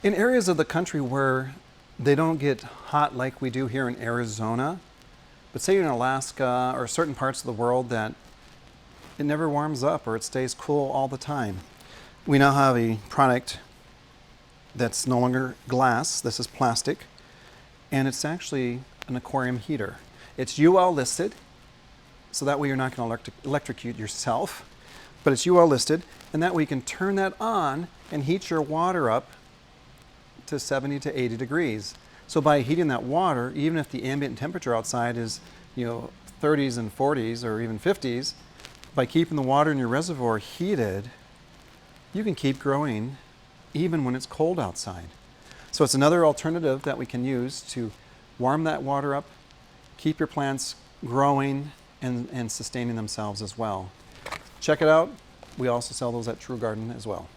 In areas of the country where they don't get hot like we do here in Arizona, but say you're in Alaska or certain parts of the world that it never warms up or it stays cool all the time. We now have a product that's no longer glass, this is plastic, and it's actually an aquarium heater. It's UL listed, so that way you're not going to electrocute yourself, but it's UL listed, and that way you can turn that on and heat your water up to 70 to 80 degrees. So by heating that water, even if the ambient temperature outside is 30s and 40s or even 50s, by keeping the water in your reservoir heated, you can keep growing even when it's cold outside. So it's another alternative that we can use to warm that water up, keep your plants growing and sustaining themselves as well. Check it out. We also sell those at True Garden as well.